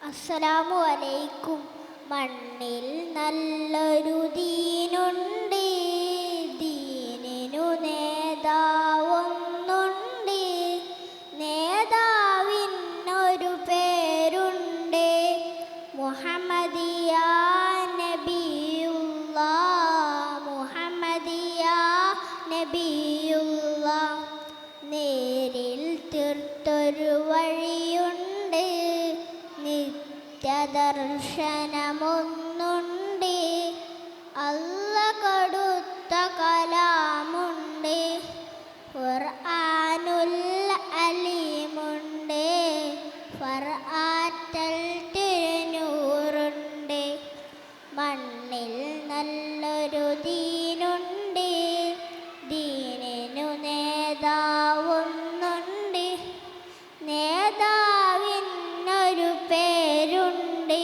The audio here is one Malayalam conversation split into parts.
അസ്സലാമു അലൈക്കും. മണ്ണിൽ നല്ലൊരു ദീനുണ്ട്, ദീനിനു നേതാവൊന്നുണ്ട്, നേതാവിനൊരു പേരുണ്ട്, മുഹമ്മദിയ നബിയുള്ള, മുഹമ്മദിയ നബിയുള്ള. നേരിൽ തീർത്തൊരു വഴിയുണ്ട്, നിത്യദർശനമൊന്നുണ്ട്, അല്ല കൊടുത്ത കലാമുണ്ട്, ഖുർആനുൽ അലീമുണ്ട്, ഫർആറ്റൽ തിരുനൂറുണ്ട്. മണ്ണിൽ നല്ലൊരു ദീനുണ്ട്, ദീനിനു നേതാവൊന്നുണ്ട്, നേതാവിനൊരു പേരുണ്ട്,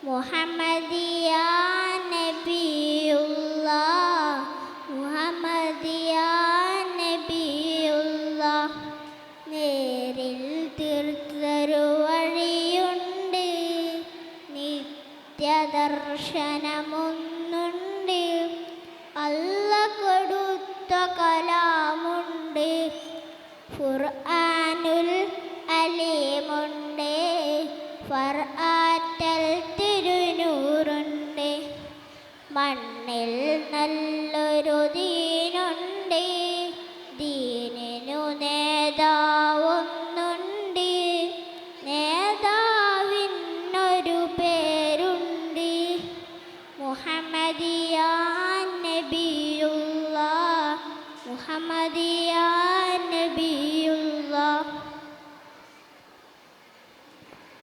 മുഹമ്മദിയ നബിയുള്ള, മുഹമ്മദിയ നബിയുള്ള. നേരിൽ തീർത്തൊരു വഴിയുണ്ട്, നിത്യദർശനമൊന്നുണ്ട്,